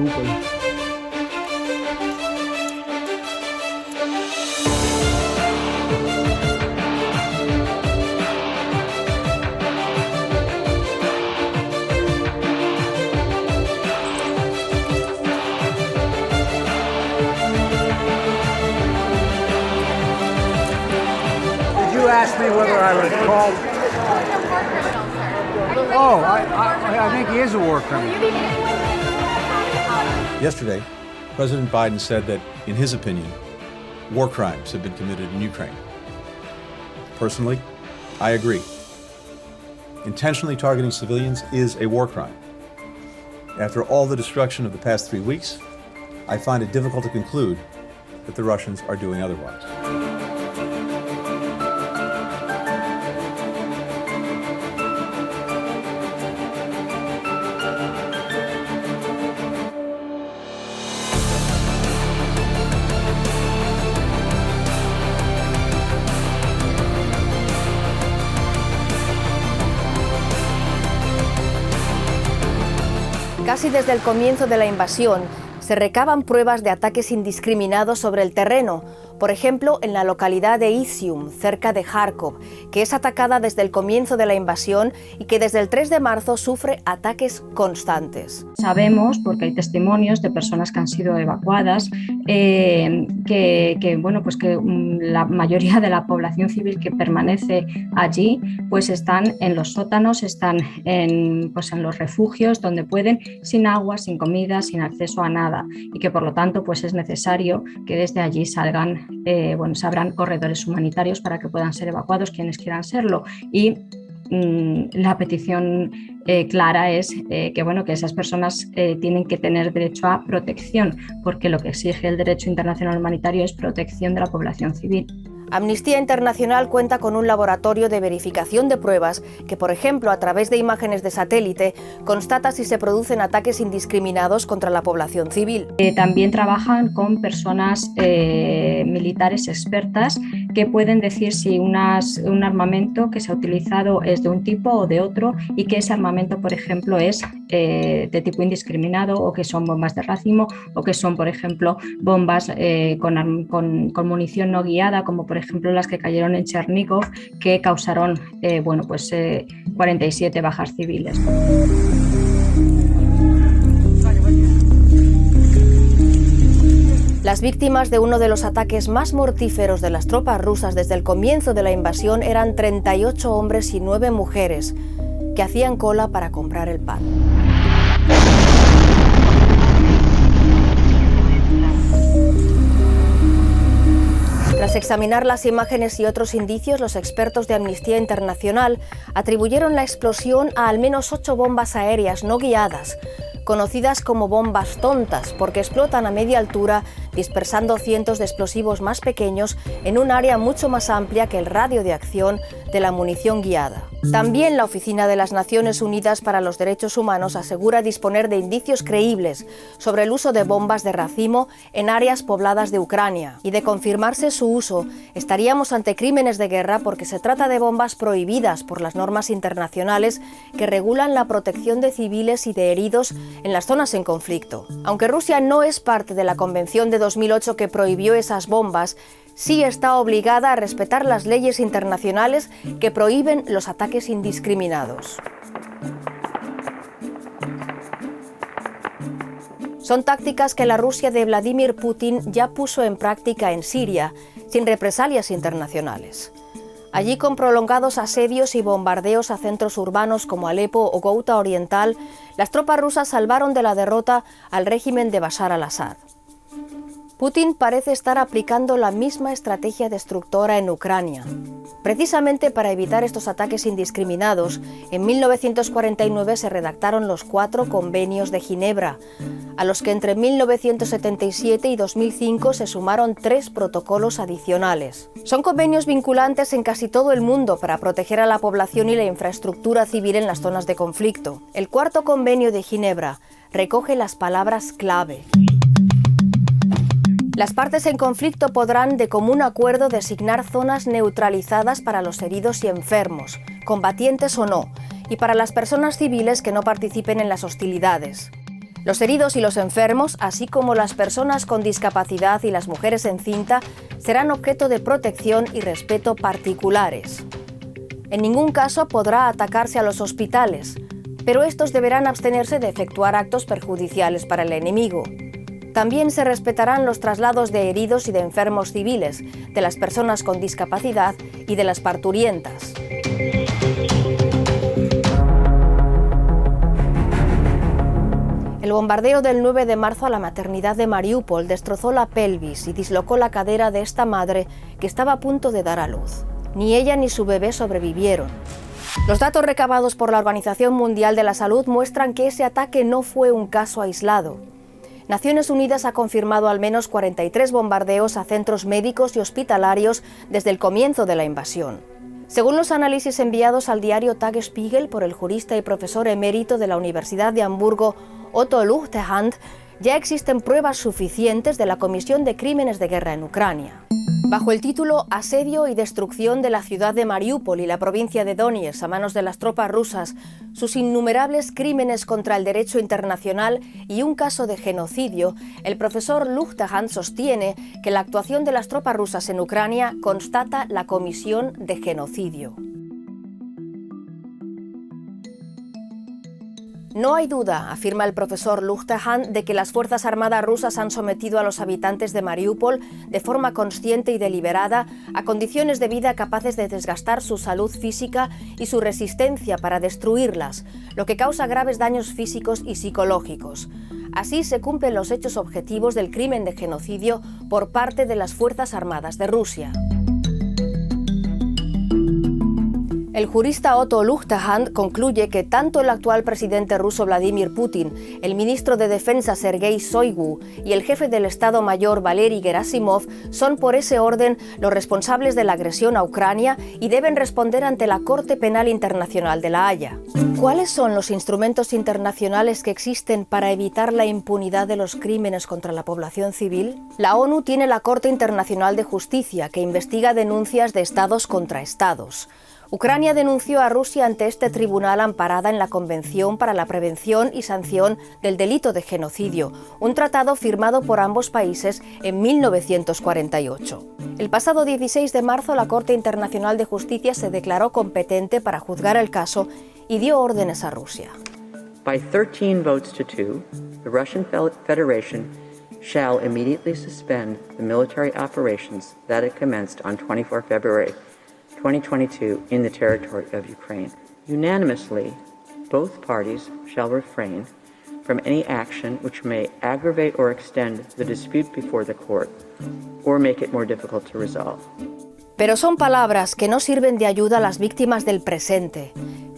Mariupol. You asked me whether I would call. Oh, I think he is a war criminal. Yesterday, President Biden said that, in his opinion, war crimes have been committed in Ukraine. Personally, I agree. Intentionally targeting civilians is a war crime. After all the destruction of the past 3 weeks, I find it difficult to conclude that the Russians are doing otherwise. Casi desde el comienzo de la invasión, se recaban pruebas de ataques indiscriminados sobre el terreno, por ejemplo, en la localidad de Izium, cerca de Kharkov, que es atacada desde el comienzo de la invasión y que desde el 3 de marzo sufre ataques constantes. Sabemos, porque hay testimonios de personas que han sido evacuadas, que la mayoría de la población civil que permanece allí pues están en los sótanos, están en los refugios donde pueden, sin agua, sin comida, sin acceso a nada, y que por lo tanto pues es necesario que desde allí salgan, se abran corredores humanitarios para que puedan ser evacuados quienes quieran serlo. Y la petición clara es que esas personas tienen que tener derecho a protección, porque lo que exige el derecho internacional humanitario es protección de la población civil. Amnistía Internacional cuenta con un laboratorio de verificación de pruebas que, por ejemplo, a través de imágenes de satélite, constata si se producen ataques indiscriminados contra la población civil. También trabajan con personas militares expertas que pueden decir si un armamento que se ha utilizado es de un tipo o de otro, y que ese armamento, por ejemplo, es de tipo indiscriminado, o que son bombas de racimo, o que son, por ejemplo, bombas con munición no guiada, como por ejemplo las que cayeron en Chernígov, que causaron 47 bajas civiles. Las víctimas de uno de los ataques más mortíferos de las tropas rusas desde el comienzo de la invasión eran 38 hombres y 9 mujeres que hacían cola para comprar el pan. Tras examinar las imágenes y otros indicios, los expertos de Amnistía Internacional atribuyeron la explosión a al menos 8 bombas aéreas no guiadas, conocidas como bombas tontas, porque explotan a media altura, dispersando cientos de explosivos más pequeños en un área mucho más amplia que el radio de acción de la munición guiada. También la Oficina de las Naciones Unidas para los Derechos Humanos asegura disponer de indicios creíbles sobre el uso de bombas de racimo en áreas pobladas de Ucrania. Y de confirmarse su uso, estaríamos ante crímenes de guerra, porque se trata de bombas prohibidas por las normas internacionales que regulan la protección de civiles y de heridos en las zonas en conflicto. Aunque Rusia no es parte de la Convención de 2008 que prohibió esas bombas, sí está obligada a respetar las leyes internacionales que prohíben los ataques indiscriminados. Son tácticas que la Rusia de Vladimir Putin ya puso en práctica en Siria, sin represalias internacionales. Allí, con prolongados asedios y bombardeos a centros urbanos como Alepo o Ghouta Oriental, las tropas rusas salvaron de la derrota al régimen de Bashar al-Assad. Putin parece estar aplicando la misma estrategia destructora en Ucrania. Precisamente para evitar estos ataques indiscriminados, en 1949 se redactaron los 4 convenios de Ginebra, a los que entre 1977 y 2005 se sumaron 3 protocolos adicionales. Son convenios vinculantes en casi todo el mundo para proteger a la población y la infraestructura civil en las zonas de conflicto. El 4º convenio de Ginebra recoge las palabras clave. Las partes en conflicto podrán, de común acuerdo, designar zonas neutralizadas para los heridos y enfermos, combatientes o no, y para las personas civiles que no participen en las hostilidades. Los heridos y los enfermos, así como las personas con discapacidad y las mujeres encinta, serán objeto de protección y respeto particulares. En ningún caso podrá atacarse a los hospitales, pero estos deberán abstenerse de efectuar actos perjudiciales para el enemigo. También se respetarán los traslados de heridos y de enfermos civiles, de las personas con discapacidad y de las parturientas. El bombardeo del 9 de marzo a la maternidad de Mariúpol destrozó la pelvis y dislocó la cadera de esta madre que estaba a punto de dar a luz. Ni ella ni su bebé sobrevivieron. Los datos recabados por la Organización Mundial de la Salud muestran que ese ataque no fue un caso aislado. Naciones Unidas ha confirmado al menos 43 bombardeos a centros médicos y hospitalarios desde el comienzo de la invasión. Según los análisis enviados al diario Tagesspiegel por el jurista y profesor emérito de la Universidad de Hamburgo, Otto Luchterhand, ya existen pruebas suficientes de la comisión de crímenes de guerra en Ucrania. Bajo el título Asedio y destrucción de la ciudad de Mariúpol y la provincia de Donetsk a manos de las tropas rusas, sus innumerables crímenes contra el derecho internacional y un caso de genocidio, el profesor Luchterhand sostiene que la actuación de las tropas rusas en Ucrania constata la comisión de genocidio. No hay duda, afirma el profesor Luchterhand, de que las Fuerzas Armadas rusas han sometido a los habitantes de Mariúpol de forma consciente y deliberada a condiciones de vida capaces de desgastar su salud física y su resistencia para destruirlas, lo que causa graves daños físicos y psicológicos. Así se cumplen los hechos objetivos del crimen de genocidio por parte de las Fuerzas Armadas de Rusia. El jurista Otto Luchterhand concluye que tanto el actual presidente ruso Vladimir Putin, el ministro de Defensa Sergei Shoigu y el jefe del Estado Mayor Valery Gerasimov son por ese orden los responsables de la agresión a Ucrania y deben responder ante la Corte Penal Internacional de La Haya. ¿Cuáles son los instrumentos internacionales que existen para evitar la impunidad de los crímenes contra la población civil? La ONU tiene la Corte Internacional de Justicia, que investiga denuncias de estados contra estados. Ucrania denunció a Rusia ante este tribunal amparada en la Convención para la Prevención y Sanción del Delito de Genocidio, un tratado firmado por ambos países en 1948. El pasado 16 de marzo, la Corte Internacional de Justicia se declaró competente para juzgar el caso y dio órdenes a Rusia. By 13 votes to 2, the Russian Federation shall immediately suspend the military operations that it commenced on 24 February 2022 in the territory of Ukraine. Unanimously, both parties shall refrain from any action which may aggravate or extend the dispute before the court or make it more difficult to resolve. Pero son palabras que no sirven de ayuda a las víctimas del presente.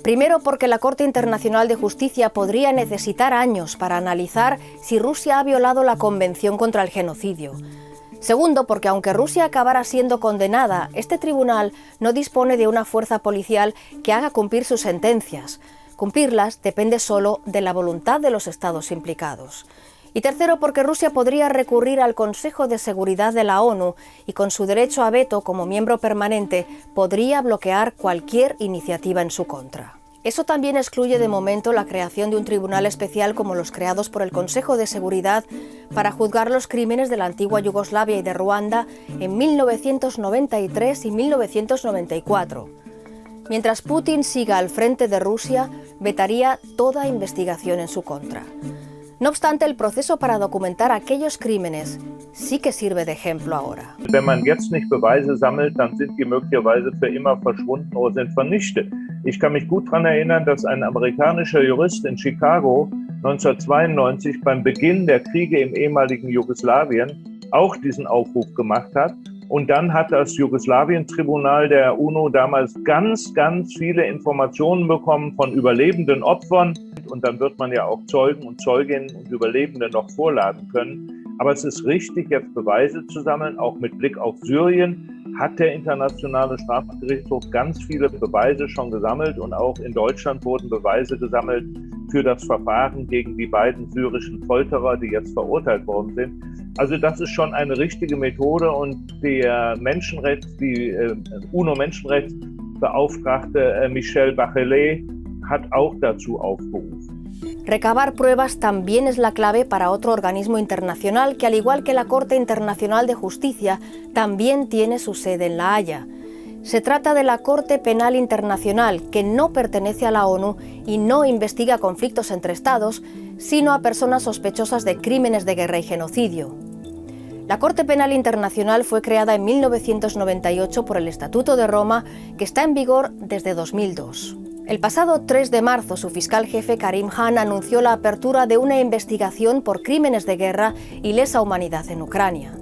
Primero, porque la Corte Internacional de Justicia podría necesitar años para analizar si Rusia ha violado la Convención contra el Genocidio. Segundo, porque aunque Rusia acabara siendo condenada, este tribunal no dispone de una fuerza policial que haga cumplir sus sentencias. Cumplirlas depende solo de la voluntad de los estados implicados. Y tercero, porque Rusia podría recurrir al Consejo de Seguridad de la ONU y con su derecho a veto como miembro permanente podría bloquear cualquier iniciativa en su contra. Eso también excluye de momento la creación de un tribunal especial como los creados por el Consejo de Seguridad para juzgar los crímenes de la antigua Yugoslavia y de Ruanda en 1993 y 1994. Mientras Putin siga al frente de Rusia, vetaría toda investigación en su contra. No obstante, el proceso para documentar aquellos crímenes sí que sirve de ejemplo ahora. Wenn man jetzt nicht Beweise sammelt, dann sind die möglicherweise für immer verschwunden oder sind vernichtet. Ich kann mich gut daran erinnern, dass ein amerikanischer Jurist in Chicago 1992 beim Beginn der Kriege im ehemaligen Jugoslawien auch diesen Aufruf gemacht hat. Und dann hat das Jugoslawien-Tribunal der UNO damals ganz viele Informationen bekommen von überlebenden Opfern. Und dann wird man ja auch Zeugen und Zeuginnen und Überlebende noch vorladen können. Aber es ist richtig, jetzt Beweise zu sammeln, auch mit Blick auf Syrien hat der Internationale Strafgerichtshof ganz viele Beweise schon gesammelt und auch in Deutschland wurden Beweise gesammelt für das Verfahren gegen die beiden syrischen Folterer, die jetzt verurteilt worden sind. Also das ist schon eine richtige Methode und die UNO-Menschenrechtsbeauftragte Michelle Bachelet hat auch dazu aufgerufen. Recabar pruebas también es la clave para otro organismo internacional que, al igual que la Corte Internacional de Justicia, también tiene su sede en La Haya. Se trata de la Corte Penal Internacional, que no pertenece a la ONU y no investiga conflictos entre Estados, sino a personas sospechosas de crímenes de guerra y genocidio. La Corte Penal Internacional fue creada en 1998 por el Estatuto de Roma, que está en vigor desde 2002. El pasado 3 de marzo, su fiscal jefe Karim Khan anunció la apertura de una investigación por crímenes de guerra y lesa humanidad en Ucrania.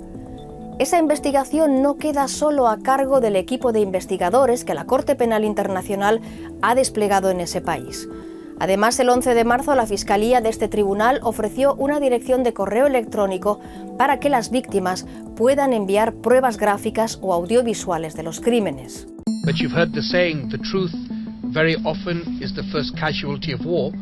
Esa investigación no queda solo a cargo del equipo de investigadores que la Corte Penal Internacional ha desplegado en ese país. Además, el 11 de marzo, la Fiscalía de este tribunal ofreció una dirección de correo electrónico para que las víctimas puedan enviar pruebas gráficas o audiovisuales de los crímenes. But you've heard the saying, the truth very often is the first casualty of war.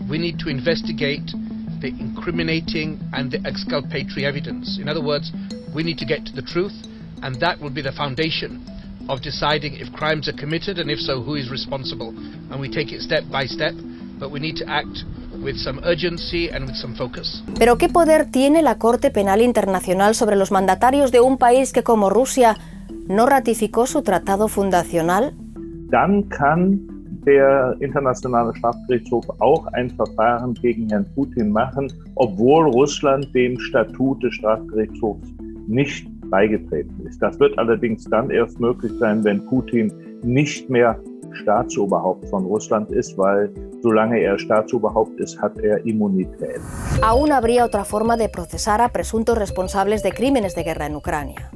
We need to investigate the incriminating and the exculpatory evidence. In other words, we need to get to the truth, and that will be the foundation of deciding if crimes are committed, and if so, who is responsible. And we take it step by step, but we need to act with some urgency and with some focus. ¿Pero qué poder tiene la Corte Penal Internacional sobre los mandatarios de un país que, como Rusia, no ratificó su tratado fundacional? Dann kann der Internationale Strafgerichtshof auch ein Verfahren gegen Herrn Putin machen, obwohl Russland dem Statut des Strafgerichtshofs nicht beigetreten ist. Das wird allerdings dann erst möglich sein, wenn Putin nicht mehr Staatsoberhaupt von Russland ist, weil solange er Staatsoberhaupt ist, hat er Immunität. Aún habría otra forma de procesar a presuntos responsables de crímenes de guerra en Ucrania.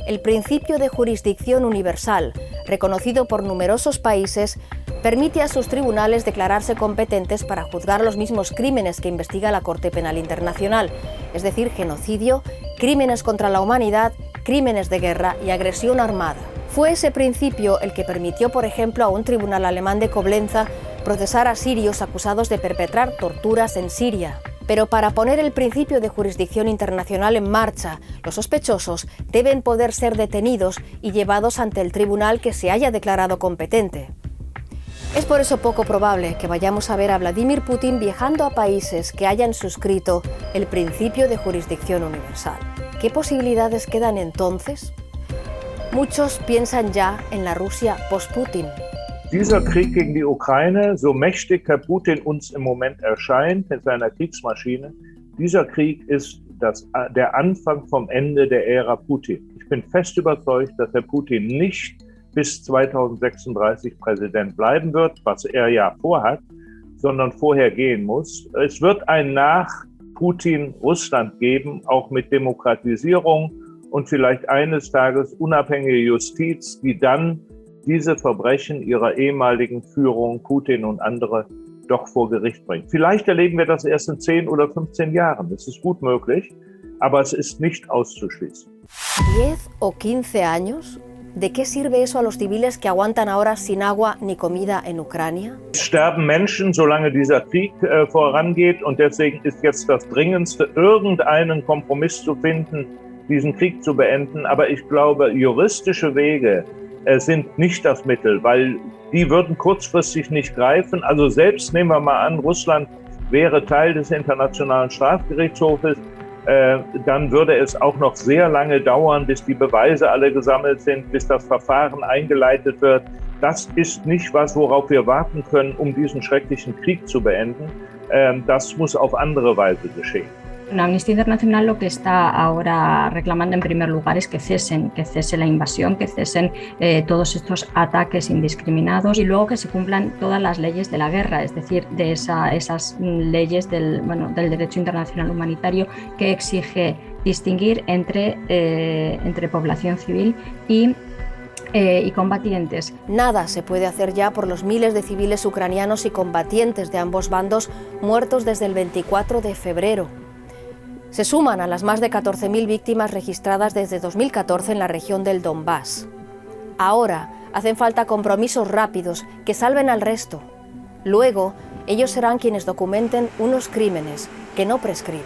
El principio de jurisdicción universal, reconocido por numerosos países, permite a sus tribunales declararse competentes para juzgar los mismos crímenes que investiga la Corte Penal Internacional, es decir, genocidio, crímenes contra la humanidad, crímenes de guerra y agresión armada. Fue ese principio el que permitió, por ejemplo, a un tribunal alemán de Coblenza procesar a sirios acusados de perpetrar torturas en Siria. Pero para poner el principio de jurisdicción internacional en marcha, los sospechosos deben poder ser detenidos y llevados ante el tribunal que se haya declarado competente. Es por eso poco probable que vayamos a ver a Vladimir Putin viajando a países que hayan suscrito el principio de jurisdicción universal. ¿Qué posibilidades quedan entonces? Muchos piensan ya en la Rusia post-Putin. Dieser Krieg gegen die Ukraine, so mächtig Herr Putin uns im Moment erscheint mit seiner Kriegsmaschine, dieser Krieg ist der Anfang vom Ende der Ära Putin. Ich bin fest überzeugt, dass Herr Putin nicht bis 2036 Präsident bleiben wird, was er ja vorhat, sondern vorher gehen muss. Es wird ein Nach-Putin-Russland geben, auch mit Demokratisierung und vielleicht eines Tages unabhängige Justiz, die dann diese Verbrechen ihrer ehemaligen Führung, Putin und andere, doch vor Gericht bringt. Vielleicht erleben wir das erst in 10 oder 15 Jahren. Das ist gut möglich, aber es ist nicht auszuschließen. 10 o 15 años? ¿De qué sirve eso a los civiles que aguantan ahora sin agua ni comida en Ucrania? Es sterben Menschen, solange dieser Krieg vorangeht, und deswegen ist jetzt das Dringendste, irgendeinen Kompromiss zu finden, diesen Krieg zu beenden. Aber ich glaube, juristische Wege sind nicht das Mittel, weil die würden kurzfristig nicht greifen. Also selbst nehmen wir mal an, Russland wäre Teil des Internationalen Strafgerichtshofes, dann würde es auch noch sehr lange dauern, bis die Beweise alle gesammelt sind, bis das Verfahren eingeleitet wird. Das ist nicht was, worauf wir warten können, um diesen schrecklichen Krieg zu beenden. Das muss auf andere Weise geschehen. Amnistía Internacional lo que está ahora reclamando en primer lugar es que cese la invasión, que cesen todos estos ataques indiscriminados y luego que se cumplan todas las leyes de la guerra, es decir, de esas leyes del derecho internacional humanitario que exige distinguir entre población civil y combatientes. Nada se puede hacer ya por los miles de civiles ucranianos y combatientes de ambos bandos muertos desde el 24 de febrero. Se suman a las más de 14.000 víctimas registradas desde 2014 en la región del Donbass. Ahora hacen falta compromisos rápidos que salven al resto. Luego, ellos serán quienes documenten unos crímenes que no prescriben.